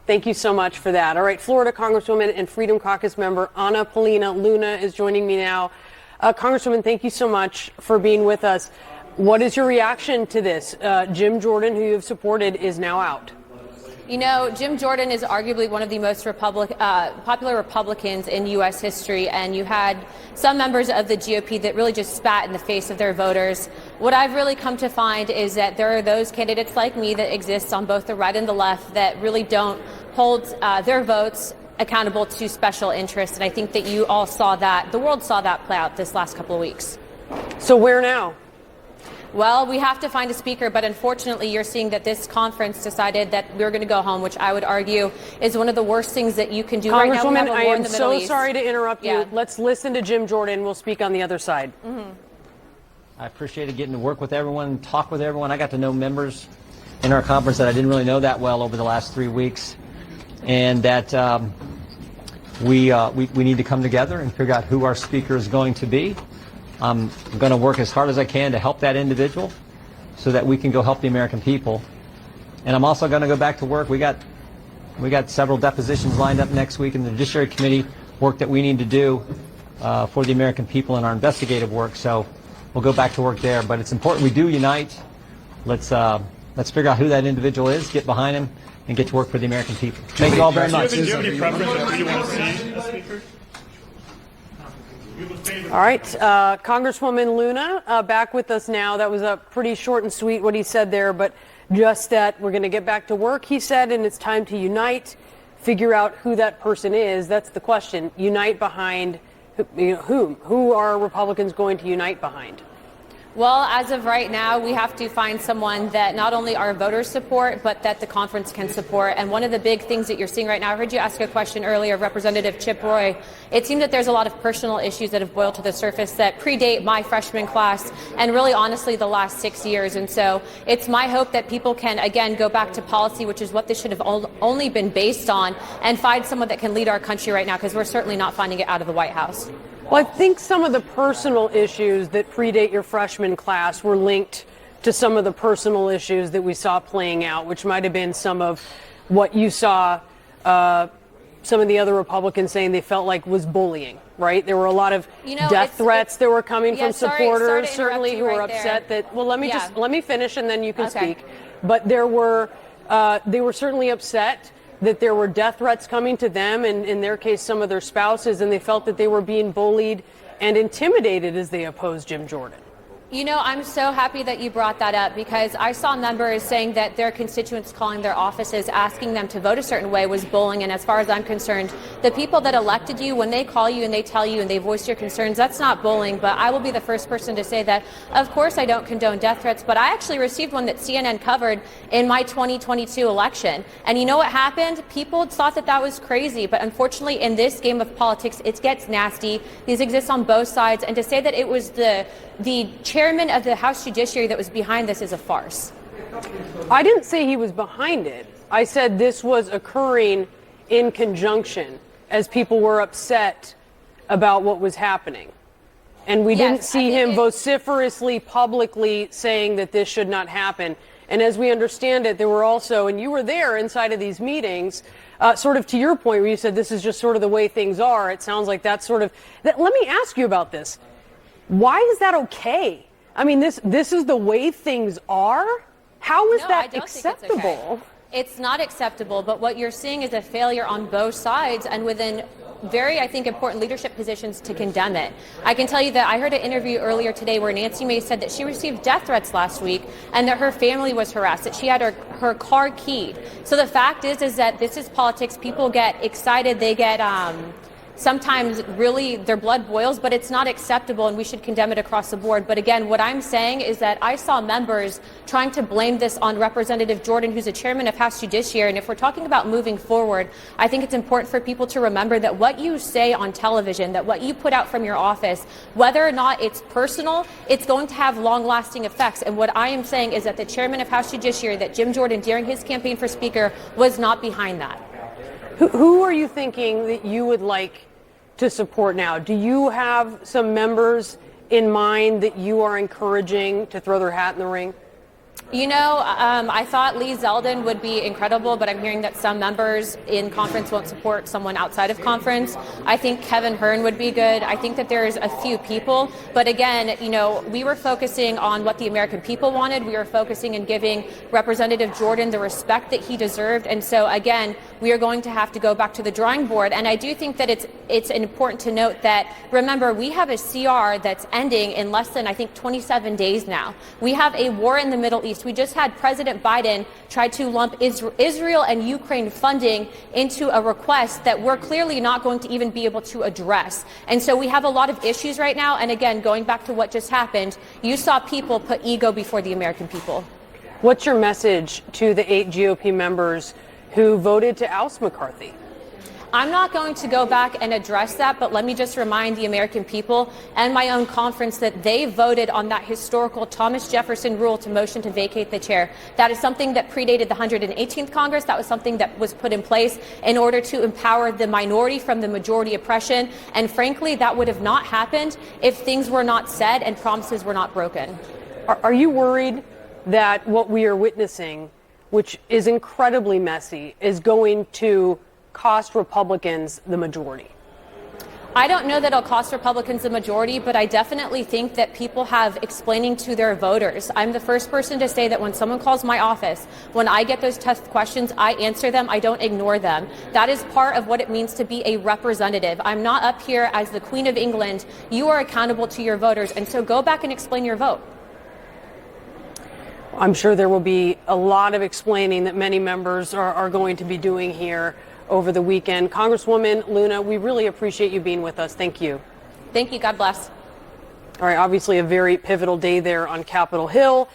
Thank you so much for that. All right, Florida Congresswoman and Freedom Caucus member Anna Paulina Luna is joining me now. Congresswoman, thank you so much for being with us. What is your reaction to this? Jim Jordan, who you have supported, is now out. You know, Jim Jordan is arguably one of the most popular Republicans in U.S. history, and you had some members of the GOP that really just spat in the face of their voters. What I've really come to find is that there are those candidates like me that exist on both the right and the left that really don't hold their votes accountable to special interests, and I think that you all saw that, the world saw that play out this last couple of weeks. So where now? Well, we have to find a speaker, but unfortunately you're seeing that this conference decided that we're going to go home, which I would argue is one of the worst things that you can do right now. Congresswoman, I am so sorry to interrupt you. Let's listen to Jim Jordan. We'll speak on the other side. I appreciated getting to work with everyone, talk with everyone. I got to know members in our conference that I didn't really know that well over the last 3 weeks, and that we need to come together and figure out who our speaker is going to be. I'm going to work as hard as I can to help that individual so that we can go help the American people. And I'm also going to go back to work. We got several depositions lined up next week in the Judiciary Committee, work that we need to do for the American people in our investigative work. So we'll go back to work there. But it's important we do unite. Let's figure out who that individual is, get behind him, and get to work for the American people. Thank you all very much. Do you have any preference on who you want to see as speaker? All right, Congresswoman Luna, back with us now. That was a pretty short and sweet what he said there, but just that we're going to get back to work, he said, and it's time to unite, figure out who that person is. That's the question. Unite behind whom? Who are Republicans going to unite behind? Well, as of right now, we have to find someone that not only our voters support, but that the conference can support. And one of the big things that you're seeing right now, I heard you ask a question earlier of Representative Chip Roy. It seems that there's a lot of personal issues that have boiled to the surface that predate my freshman class and really honestly the last 6 years. And so it's my hope that people can, again, go back to policy, which is what this should have only been based on, and find someone that can lead our country right now, because we're certainly not finding it out of the White House. Well, I think some of the personal issues that predate your freshman class were linked to some of the personal issues that we saw playing out, which might have been some of what you saw some of the other Republicans saying they felt like was bullying, right? There were a lot of death threats that were coming from supporters, certainly, who were upset that, well, let me finish and then you can speak. But there were, they were certainly upset that there were death threats coming to them, and in their case, some of their spouses, and they felt that they were being bullied and intimidated as they opposed Jim Jordan. You know, I'm so happy that you brought that up, because I saw members saying that their constituents calling their offices, asking them to vote a certain way was bullying. And as far as I'm concerned, the people that elected you, when they call you and they tell you and they voice your concerns, that's not bullying. But I will be the first person to say that, of course, I don't condone death threats, but I actually received one that CNN covered in my 2022 election. And you know what happened? People thought that that was crazy. But unfortunately, in this game of politics, it gets nasty. These exist on both sides. And to say that it was the chairman of the House Judiciary that was behind this is a farce. I didn't say he was behind it. I said this was occurring in conjunction as people were upset about what was happening. And we didn't see him vociferously, publicly saying that this should not happen. And as we understand it, there were also, and you were there inside of these meetings, sort of to your point where you said this is just sort of the way things are. It sounds like that's sort of, let me ask you about this. Why is that okay? I mean, this is the way things are? How is that acceptable? It's not acceptable, but what you're seeing is a failure on both sides and within very, I think, important leadership positions to condemn it. I can tell you that I heard an interview earlier today where Nancy Mace said that she received death threats last week and that her family was harassed, that she had her car keyed. So the fact is that this is politics. People get excited. They get sometimes really their blood boils, but it's not acceptable and we should condemn it across the board. But again, what I'm saying is that I saw members trying to blame this on Representative Jordan, who's a chairman of House Judiciary. And if we're talking about moving forward, I think it's important for people to remember that what you say on television, that what you put out from your office, whether or not it's personal, it's going to have long-lasting effects. And what I am saying is that the chairman of House Judiciary, that Jim Jordan, during his campaign for Speaker, was not behind that. Who are you thinking that you would like to support now? Do you have some members in mind that you are encouraging to throw their hat in the ring? You know, I thought Lee Zeldin would be incredible, but I'm hearing that some members in conference won't support someone outside of conference. I think Kevin Hearn would be good. I think that there's a few people, but again, you know, we were focusing on what the American people wanted. We were focusing in giving Representative Jordan the respect that he deserved, and so again, we are going to have to go back to the drawing board. And I do think that it's important to note that, remember, we have a CR that's ending in less than, I think, 27 days now. We have a war in the Middle East. We just had President Biden try to lump Israel and Ukraine funding into a request that we're clearly not going to even be able to address. And so we have a lot of issues right now. And again, going back to what just happened, you saw people put ego before the American people. What's your message to the 8 GOP members who voted to oust McCarthy? I'm not going to go back and address that, but let me just remind the American people and my own conference that they voted on that historical Thomas Jefferson rule to motion to vacate the chair. That is something that predated the 118th Congress. That was something that was put in place in order to empower the minority from the majority oppression. And frankly, that would have not happened if things were not said and promises were not broken. Are you worried that what we are witnessing, which is incredibly messy, is going to cost Republicans the majority? I don't know that it'll cost Republicans the majority, but I definitely think that people have explaining to their voters. I'm the first person to say that when someone calls my office, when I get those tough questions, I answer them. I don't ignore them. That is part of what it means to be a representative. I'm not up here as the Queen of England. You are accountable to your voters, and so go back and explain your vote. I'm sure there will be a lot of explaining that many members are going to be doing here over the weekend. Congresswoman Luna, we really appreciate you being with us. Thank you. Thank you. God bless. All right, obviously a very pivotal day there on Capitol Hill.